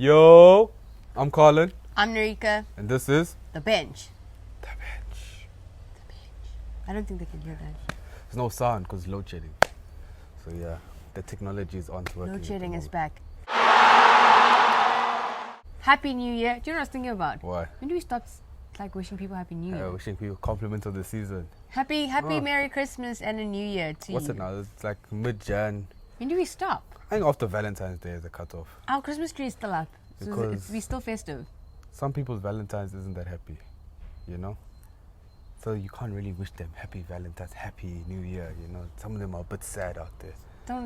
Yo, I'm Colin. I'm Norika. And this is The Bench. The Bench. The Bench. I don't think they can hear that. There's no sound because load shedding. So yeah, the technology is on to working. Load shedding is back. Happy New Year. Do you know what I was thinking about? Why? When do we start wishing people Happy New Year? Wishing people compliments of the season. Happy Merry Christmas and a New Year to What's you. it now? It's like mid-Jan. When do we stop? I think after Valentine's Day is a cutoff. Our Christmas tree is still up. So Because we're still festive. some people's Valentine's isn't that happy, you know? So you can't really wish them Happy Valentine's, Happy New Year, you know? Some of them are a bit sad out there.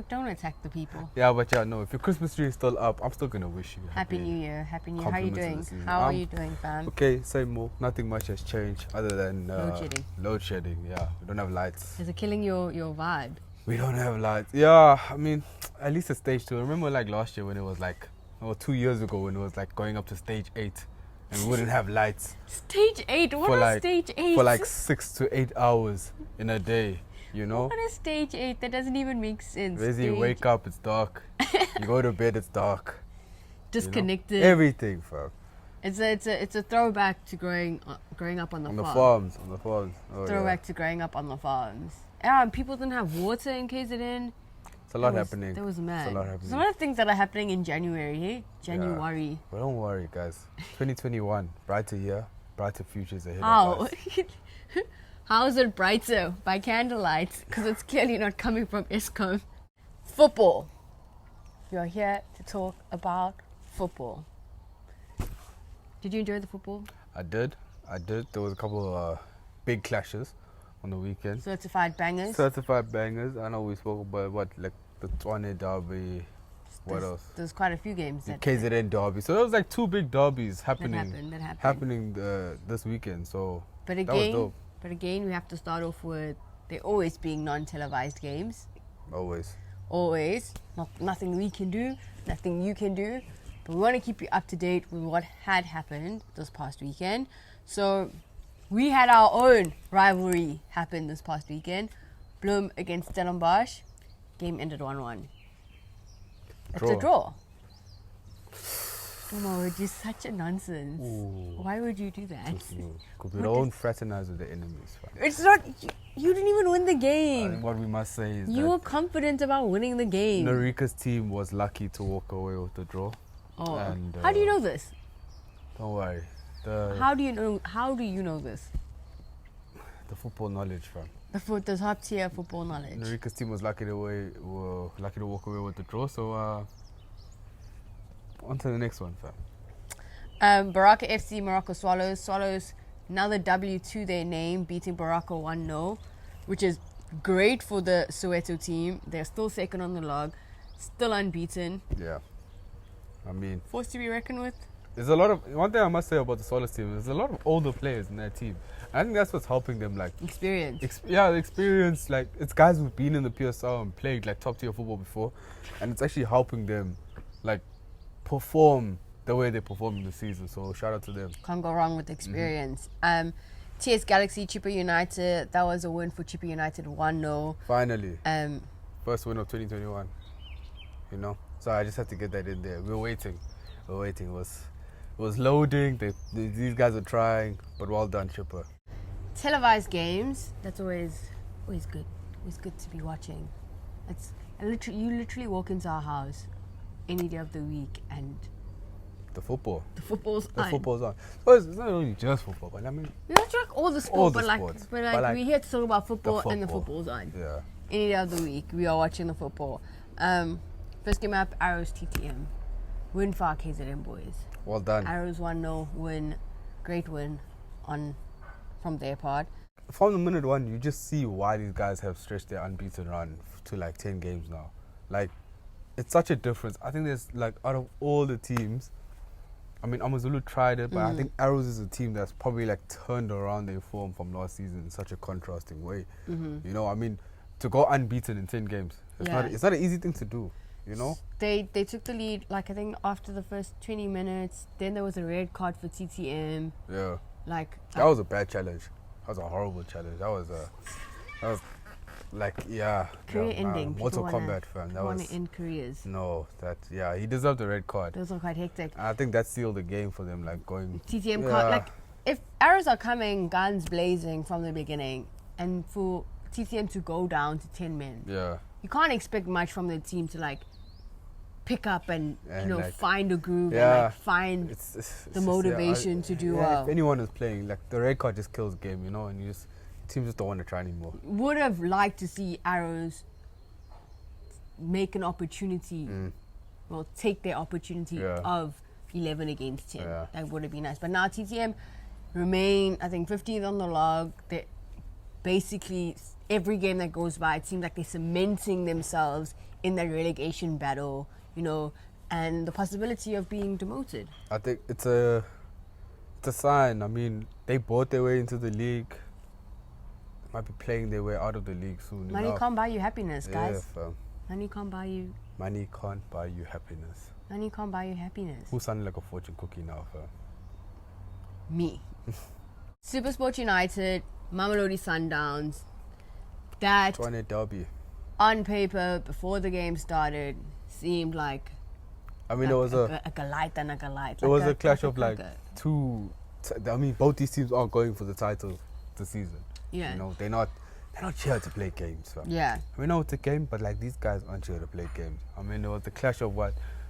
Don't attack the people. Yeah, but yeah, no, if your Christmas tree is still up, I'm still going to wish you Happy New Year. Happy New Year. How are you compliments of doing? the season. How are you doing, fam? Okay, same more. Nothing much has changed other than Load shedding. Load shedding, yeah. We don't have lights. Is it killing your vibe? We don't have lights. Yeah, I mean, at least at stage 2. Remember like last year when it was like, or 2 years ago when it was like going up to stage 8 and we wouldn't have lights. Stage 8? What For is like- stage 8? For like 6 to 8 hours in a day, you know? What is stage 8? That doesn't even make sense. Basically, you wake up, it's dark. You go to bed, it's dark. Disconnected. You know? Everything, fam. It's a throwback to growing up on the On the farm. farms, on the farms. Oh, Throwback to growing up on the farms. Yeah, and people didn't have water in KZN. It's a lot happening. That was mad. It's a lot happening. There's a lot of things that are happening in January, hey? January. But don't worry, guys. 2021, brighter year, brighter futures ahead How? of us. How is it brighter? By candlelight. Because it's clearly not coming from Eskom. Football. We are here to talk about football. Did you enjoy the football? I did. There was a couple of big clashes on the weekend. Certified bangers. Certified bangers. I know we spoke about like the Tshwane Derby. What else? There's quite a few games The that KZN Derby. So there was like 2 big derbies happening. that happened. Happening this weekend. So But that was dope. again, we have to start off with there always being non-televised games. Always. Always. Nothing we can do, nothing you can do. But we want to keep you up to date with what had happened this past weekend. So we had our own rivalry happen this past weekend. Bloem against Stellenbosch. Game ended 1-1. It's a draw. No, it's just such a nonsense. Ooh. Why would you do that? Because we don't fraternize with the enemies. Fam. It's not. You didn't even win the I game. think what we must say is You that were confident about winning the game. Norika's team was lucky to walk away with the draw. Oh. And, How do you know this? Don't worry. How do you know this? The football knowledge, fam. The top tier football knowledge. Norika's team was lucky to walk away with the draw. So on to the next one, fam. Baraka FC, Morocco Swallows. Swallows, another W to their name, beating Baraka 1-0, which is great for the Soweto team. They're still second on the log, still unbeaten. Yeah. I mean, Force to be reckoned with. there's a lot of one thing I must say about the Swallows team. There's a lot of older players in that team. I think that's what's helping them. Like Experience. the experience. Like it's guys who've been in the PSL and played like top tier football before, and it's actually helping them, like, perform the way they performed in the season. So shout out to them. Can't go wrong with experience. TS Galaxy, Chippa United. That was a win for Chippa United, 1-0. Finally, Um, first win of 2021. You know, so I just had to get that in there. We were waiting. It was loading. These guys are trying, but well done, Chippa. televised games. That's always good. It's good to be watching. You literally walk into our house any day of the week and The football. the football's The on. football's on. Well, it's not only just football, but I mean, We don't like all the sport, All the but, sports. but But like we're here to talk about football, and the football. football's on. yeah. Any day of the week, we are watching the football. First game up, Arrows TTM. Win for our KZN boys. Well done. Arrows 1-0 win. Great win from their part. From the minute one, you just see why these guys have stretched their unbeaten run to like 10 games now. Like, it's such a difference. I think there's like, out of all the teams, I mean, AmaZulu tried it, but I think Arrows is a team that's probably like turned around their form from last season in such a contrasting way. You know, I mean, to go unbeaten in 10 games, it's not an easy thing to do, you know? They took the lead, like, I think after the first 20 minutes. Then there was a red card for TTM. Yeah. Like, That was a bad challenge. That was a horrible challenge. That was Career ending. Mortal Kombat, fam. That want was to end careers. no. He deserved the red card. Those are quite hectic. I think that sealed the game for them. Like going TTM can't, like, if arrows are coming, guns blazing from the beginning, and for TTM to go down to 10 men, you can't expect much from the team to like pick up and like, find a groove and like find the motivation to do well. If anyone is playing, like the red card just kills the game, and teams just don't want to try anymore. Would have liked to see arrows make an opportunity, take their opportunity of 11 against 10. That would have been nice. But now TTM remain, I think, 15th on the log. They basically, every game that goes by, it seems like they're cementing themselves in the relegation battle, and the possibility of being demoted. I think it's a sign. I mean, they bought their way into the league. Might be playing their way out of the league soon. Money can't buy you happiness, guys. Yeah, Money can't buy you. Money can't buy you happiness. Money can't buy you happiness. Who's sounding like a fortune cookie now, fam? Me. Supersport United, Mamelodi Sundowns. That Tshwane Derby. On paper, before the game started, seemed like. I mean, it was a Goliath and a Goliath. It was a clash of like two. I mean, both these teams are going for the title this season. Yeah. They're not here to play games, fam. Yeah. We know it's a game, but like these guys aren't here to play games. I mean, there was the clash of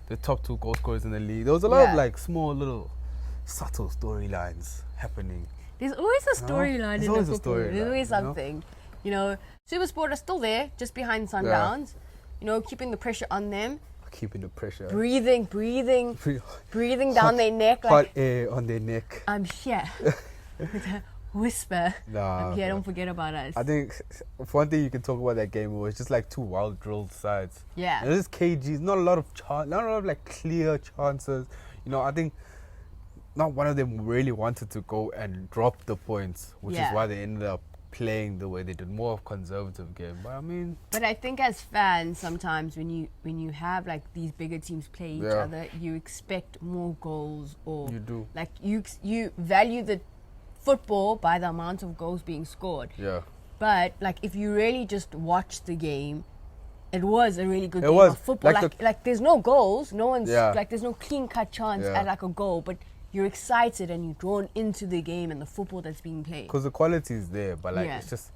the top two goal scorers in the league. There was a lot of like small little subtle storylines happening. There's always a storyline in the football. There's always something. Supersport are still there, just behind Sundowns. Keeping the pressure on them. Keeping the pressure. Breathing down their neck. Hot air on their neck. I'm here. With a whisper. I'm here, don't forget about us. I think one thing you can talk about that game was just like two wild drilled sides. Yeah. And this KGs, not a lot of like clear chances. I think not one of them really wanted to go and drop the points, which is why they ended up playing the way they did, more of conservative game. But I think as fans, sometimes when you have like these bigger teams play each other, you expect more goals, or you do. Like you value the football by the amount of goals being scored. Yeah. But like if you really just watch the game, it was a really good game of football. Like there's no goals, no one's like there's no clean cut chance at like a goal, but you're excited and you're drawn into the game and the football that's being played. Because the quality is there, but like it's just,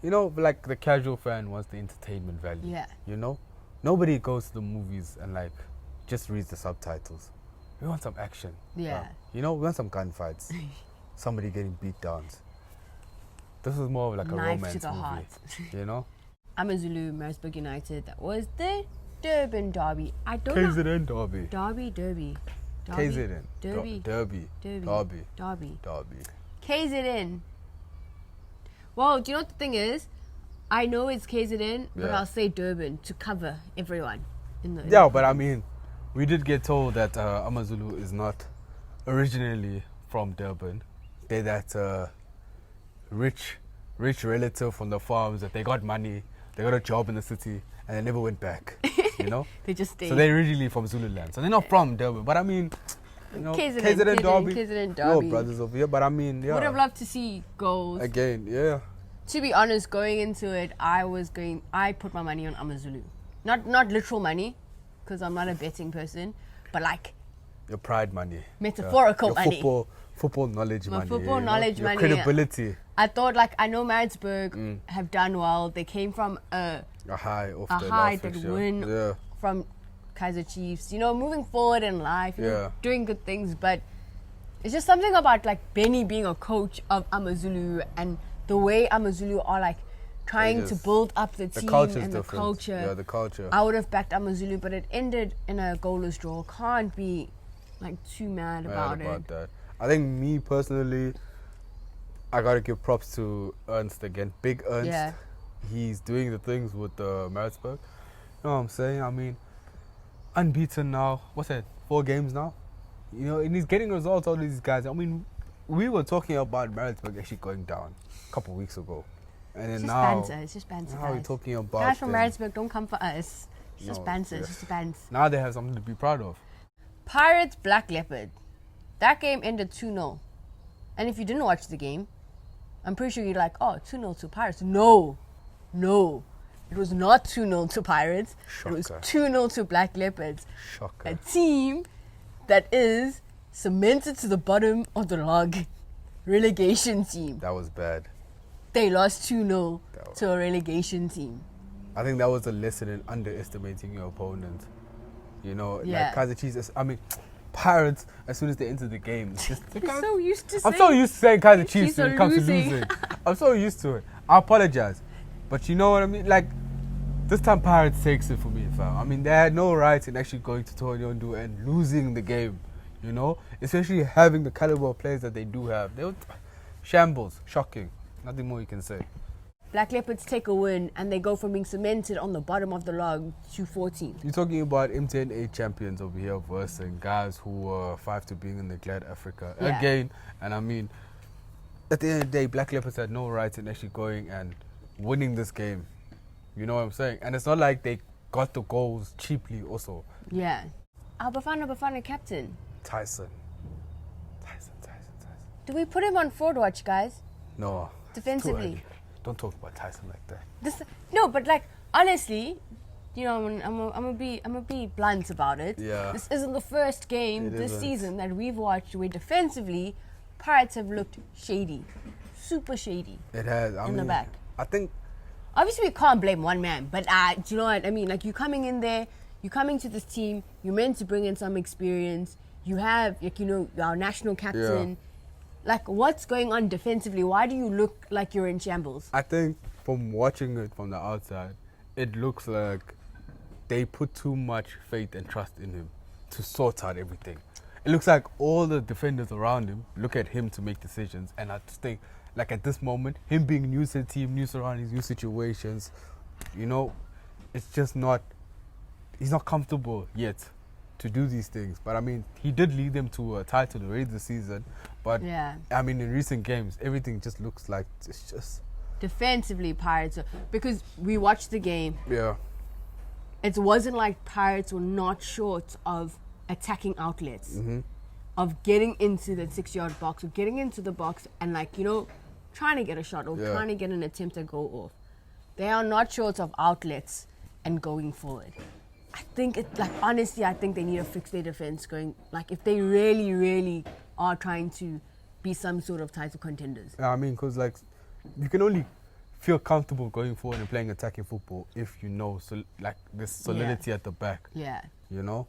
like the casual fan wants the entertainment value. Yeah. Nobody goes to the movies and like just reads the subtitles. We want some action. Yeah. We want some gunfights. Somebody getting beat down. This was more of like a romance to the movie. heart. AmaZulu, Maritzburg United. That was the Durban Derby. I don't KZN Derby. Derby. KZN. Derby. Derby. KZN. Well, do you know what the thing is? I know it's KZN, but I'll say Durban to cover everyone. But I mean, we did get told that AmaZulu is not originally from Durban. They're that rich relative from the farms that they got money, they got a job in the city, and they never went back. They just stayed. So they're originally from Zululand. So they're not from Durban. But I mean, KZN Derby. Your brothers over here. But I mean, would have loved to see goals. Again, yeah. To be honest, going into it, I put my money on AmaZulu. Not literal money, because I'm not a betting person, but like your pride money. Metaphorical money. Football knowledge money. Football knowledge money. Your credibility. I thought I know Maritzburg have done well. They came from a high that win from Kaizer Chiefs. Moving forward in life, doing good things. But it's just something about like Benny being a coach of AmaZulu and the way AmaZulu are trying to build up the team and the culture. Yeah, the culture. I would have backed AmaZulu, but it ended in a goalless draw. Can't be too mad about it. That. I think me personally, I gotta give props to Ernst again. Big Ernst. Yeah. He's doing the things with Maritzburg. You know what I'm saying? I mean, unbeaten now. What's that? 4 games now? And he's getting results out of these guys. I mean, we were talking about Maritzburg actually going down a couple of weeks ago. And then It's just banter. Now we're talking about guys from Maritzburg, don't come for us. It's just banter. It's just banter. Now they have something to be proud of. Pirates, Black Leopard. That game ended 2-0. And if you didn't watch the game, I'm pretty sure you're like, 2-0 to Pirates. No. No, it was not 2-0 to Pirates. Shocker. It was 2-0 to Black Leopards. Shocker. A team that is cemented to the bottom of the log. Relegation team. That was bad. They lost 2-0 to a relegation team. I think that was a lesson in underestimating your opponent. You know, Yeah. like Kaizer Chiefs, Pirates, as soon as they enter the game, it's just, You're so used to I'm so used to saying Kaizer Chiefs Chiefs when are it comes losing. to losing. I'm so used to it. I apologize. But you know what I mean? Like, this time Pirates takes it for me, fam. I mean, they had no right in actually going to Tonyondo and losing the game, you know? Especially having the caliber of players that they do have. They were shambles, shocking. Nothing more you can say. Black Leopards take a win and they go from being cemented on the bottom of the log to 14th. You're talking about MTN 8 champions over here versus guys who were 5 to being in the Glad Africa Yeah. again. And I mean, at the end of the day, Black Leopards had no right in actually going and winning this game. You know what I'm saying? And it's not like they got the goals cheaply also. Yeah. Our Bafana captain. Tyson. Do we put him on forward watch, guys? No. Defensively. Too early. Don't talk about Tyson like that. No, but like honestly, you know, I'm gonna be blunt about it. Yeah. This isn't the first game It this isn't. season that we've watched where defensively, Pirates have looked shady, super shady. It has. In the back. I think Obviously, we can't blame one man, but do you know what I mean? Like, you're coming in there, you're coming to this team, you're meant to bring in some experience. You have, like, you know, our national captain. Yeah. Like, what's going on defensively? Why do you look like you're in shambles? I think from watching it from the outside, it looks like they put too much faith and trust in him to sort out everything. It looks like all the defenders around him look at him to make decisions, and I just think, like, at this moment, him being new to the team, new surroundings, new situations, you know, it's just not, he's not comfortable yet to do these things. But I mean, he did lead them to a title already this season. But Yeah. I mean, in recent games, everything just looks like it's just, Defensively, Pirates, because we watched the game, yeah. it wasn't like Pirates were not short of attacking outlets, of getting into the 6-yard box, of getting into the box and, like, you know, trying to get a shot or Yeah. trying to get an attempt to go off. They are not short of outlets and going forward. I think honestly, I think they need to fix their defense going, like, if they really, really are trying to be some sort of title contenders. I mean, because, like, you can only feel comfortable going forward and playing attacking football if you know, so, like, there's solidity at the back, Yeah. you know?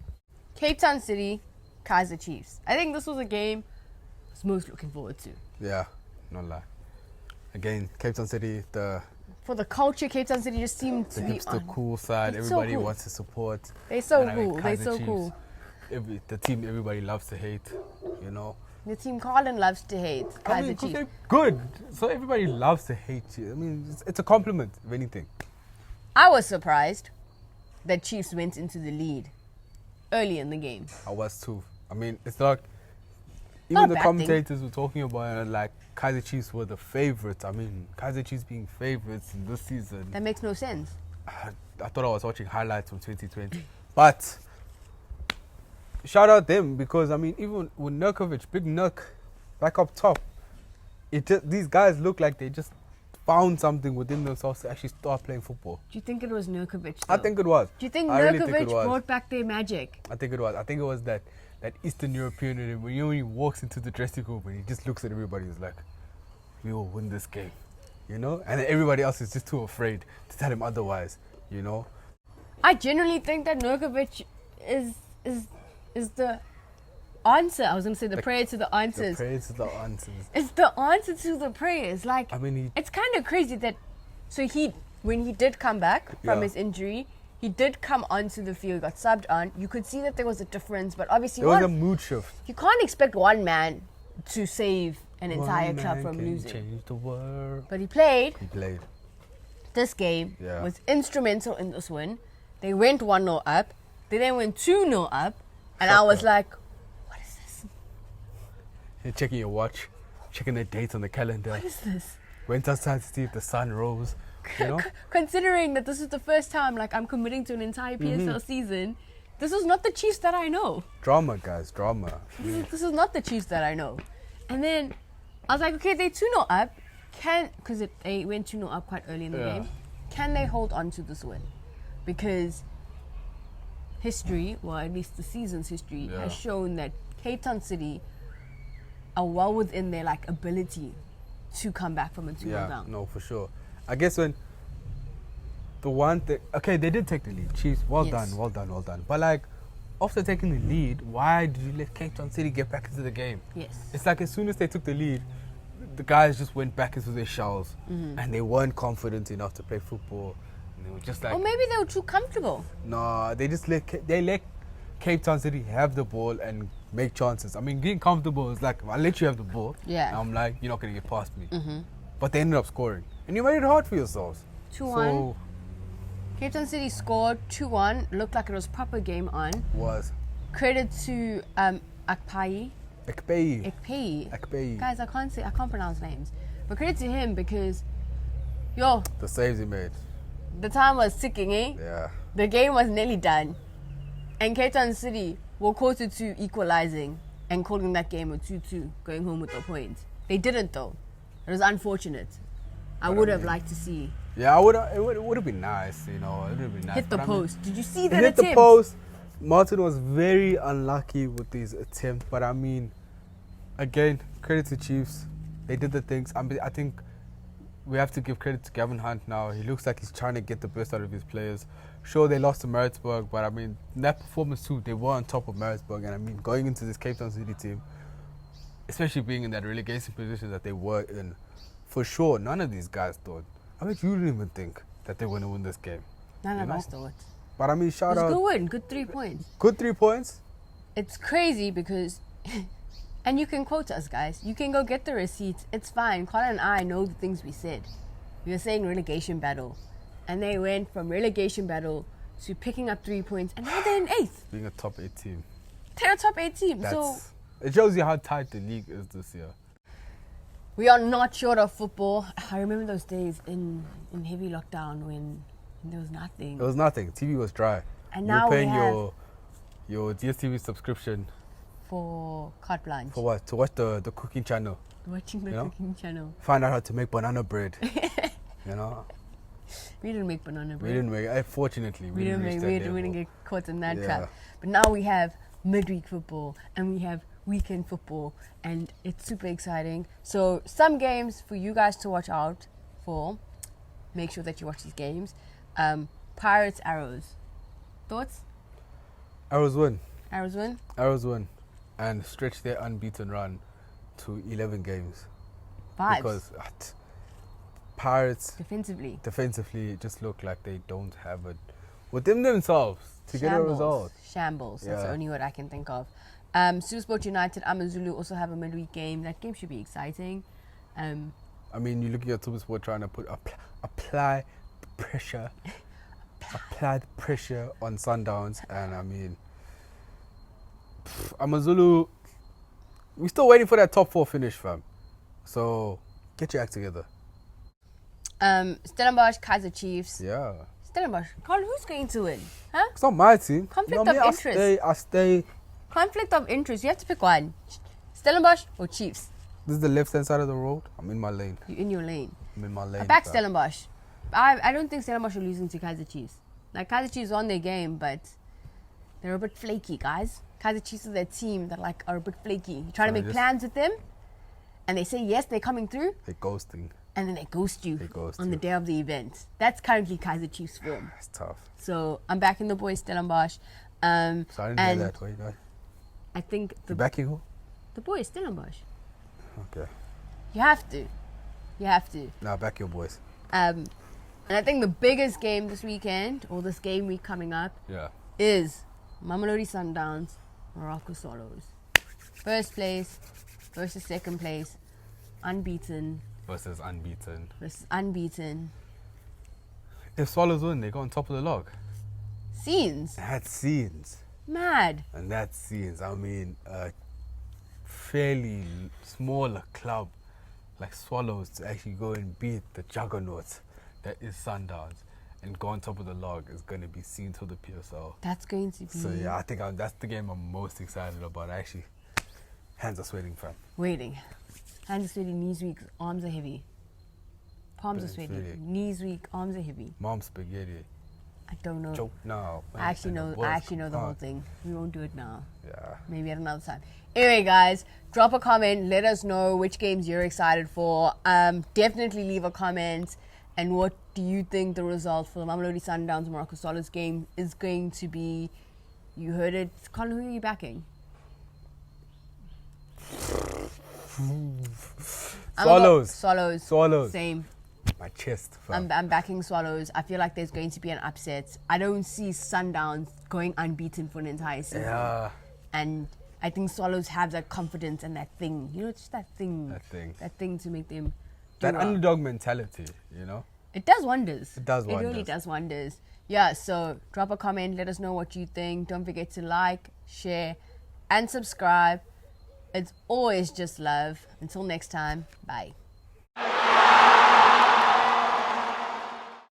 Cape Town City, Kaizer Chiefs. I think this was a game I was most looking forward to. Yeah, no lie. Again, Cape Town City, the For the culture, Cape Town City just seemed to be hipster on. cool side, It's so everybody cool. wants to support. They're so And I mean, cool. They're Kaizer so Chiefs, cool. The team everybody loves to hate, you know? The team Carlin loves to hate. I mean, Kaizer 'cause Chiefs. they're good, so everybody loves to hate you. I mean, it's a compliment, if anything. I was surprised that Chiefs went into the lead early in the game. I was too. I mean, it's like, Not a even the bad commentators were talking about it, like, Kaizer Chiefs were the favourites. I mean, Kaizer Chiefs being favourites in this season. That makes no sense. I thought I was watching highlights from 2020. But shout out them, because I mean, even with Nurkovic, Big Nurk, back up top, these guys look like they just found something within themselves to actually start playing football. Do you think it was Nurkovic? I though? think it was. Do you think I really think Nurkovic it was. brought back their magic? I think it was. I think it was that Eastern European in him. When he walks into the dressing room and he just looks at everybody, he's like, we will win this game, you know? And then everybody else is just too afraid to tell him otherwise, you know? I genuinely think that Nurkovic is the answer. I was going to say the prayer to the The answers. prayers to the answers. It's the answer to the prayers. Like, I mean, it's kind of crazy that. So when he did come back from Yeah. his injury, he did come onto the field, got subbed on. You could see that there was a difference, but obviously There was a mood shift. you can't expect one man to save an entire One club man from can losing. change the world. But he played He played. this game, Yeah. was instrumental in this win. They went 1-0 up. They then went 2-0 up. And I was Shocker. like, what is this? You're checking your watch, checking the dates on the calendar. What is this? Went outside to see if the sun rose. You know? Considering that this is the first time, like, I'm committing to an entire PSL season, this is not the Chiefs that I know. Drama, guys, drama. This is not the Chiefs that I know. And then I was like, okay, they 2-0 up. Because they went 2-0 up quite early in the Yeah. game. can they hold on to this win? Because history, well, at least the season's history, has shown that Cape Town City are well within their ability to come back from a 2-0 down. No, for sure. I guess when the one thing, okay, they did take the lead. Chiefs, well done. But after taking the lead, why did you let Cape Town City get back into the game? Yes. It's like as soon as they took the lead, the guys just went back into their shells and they weren't confident enough to play football. And they were just or maybe they were too comfortable. No, they just let Cape Town City have the ball and make chances. I mean, being comfortable is like, I'll let you have the ball. Yeah. And I'm like, you're not going to get past me. But they ended up scoring. And you made it hard for yourselves. 2-1. So, Cape Town City scored 2-1. Looked like it was proper game on. was. Credit to Ekpei. Guys, I can't pronounce names. But credit to him because, The saves he made. the time was ticking, eh? Yeah. The game was nearly done. And Cape Town City were closer to equalizing and calling that game a 2-2, going home with the point. They didn't though. It was unfortunate. I would have liked to see. Yeah, it would have been nice, It would have been nice. Hit the post. Did you see that hit attempt? the post. Martin was very unlucky with his attempt, but I mean, again, credit to Chiefs. They did the things. I think we have to give credit to Gavin Hunt now. He looks like he's trying to get the best out of his players. Sure, they lost to Maritzburg, but I mean, in that performance too, they were on top of Maritzburg. And I mean, going into this Cape Town City team, especially being in that relegation position that they were in, for sure, none of these guys thought. I bet you didn't even think that they were going to win this game. None of us thought. But I mean, shout out. It was a good win, good 3 points. Good 3 points? It's crazy because, and you can quote us, guys. You can go get the receipts. It's fine. Colin and I know the things we said. We were saying relegation battle. And they went from relegation battle to picking up 3 points. And now they're in 8th. Being a top 8 team. They're a top 8 team. So it shows you how tight the league is this year. we are not short of football. I remember those days in heavy lockdown when there was nothing. There was nothing. TV was dry. And you now were paying we have your DSTv subscription. For carte blanche. For what? To watch the cooking channel. Watching the cooking channel. Find out how to make banana bread. We didn't make banana bread. We didn't make. Fortunately, we didn't get caught in that trap. But now we have midweek football and we have weekend football, and it's super exciting. So some games for you guys to watch out for. Make sure that you watch these games. Pirates, Arrows. Thoughts? Arrows win. Arrows win. Arrows win, and stretch their unbeaten run to 11 games. Vibes. Because Pirates defensively just look like they don't have it within themselves to get a result. Shambles. That's the only word I can think of. Supersport United, AmaZulu also have a midweek game. That game should be exciting. I mean, you're looking at Supersport trying to apply the pressure on Sundowns, and I mean, AmaZulu, we're still waiting for that top 4 finish, fam. So get your act together. Stellenbosch, Kaizer Chiefs. Yeah. Stellenbosch. Carl, who's going to win? Huh? It's not my team. Conflict of interest. I stay. Conflict of interest. You have to pick one. Stellenbosch or Chiefs? This is the left-hand side of the road. I'm in my lane. You're in your lane. I'm in my lane. I back Stellenbosch. I don't think Stellenbosch are losing to Kaizer Chiefs. Like, Kaizer Chiefs on their game, but they're a bit flaky, guys. Kaizer Chiefs is that team that are a bit flaky. You try to make plans with them, and they say yes, they're coming through. They're ghosting. And then they ghost you on the day of the event. That's currently Kaizer Chiefs' form. It's tough. So I'm backing the boys Stellenbosch. So I didn't hear that. What you know? I think You're backing who? The boys Stellenbosch. Okay. You have to. Now back your boys. And I think the biggest game this weekend, or this game week coming up, is Mamelodi Sundowns, Morocco Swallows. First place versus second place, unbeaten. Versus unbeaten. If Swallows win, they go on top of the log. Scenes. That's scenes. Mad. And that's scenes. I mean, a fairly smaller club like Swallows to actually go and beat the juggernaut that is Sundowns and go on top of the log is going to be seen to the PSL. That's going to be. So yeah, I think that's the game I'm most excited about. Actually, hands are sweating, fam. Hands are sweating, knees weak, arms are heavy. Palms are sweaty. Really. Knees weak. Arms are heavy. Mom spaghetti. I don't know. Choke now. I actually know the whole thing. We won't do it now. Yeah. Maybe at another time. Anyway, guys, drop a comment. Let us know which games you're excited for. Definitely leave a comment. And what do you think the result for the Mamelodi Sundowns Morocco Solos game is going to be? You heard it. Colin, who are you backing? Swallows. Same. My chest. I'm backing Swallows. I feel like there's going to be an upset. I don't see Sundowns going unbeaten for an entire season. Yeah. And I think Swallows have that confidence and that thing. You know, just that thing. That thing to make them... That underdog mentality, you know? It does wonders. It really does wonders. Yeah, so drop a comment. Let us know what you think. Don't forget to like, share, and subscribe. It's always just love. Until next time, bye.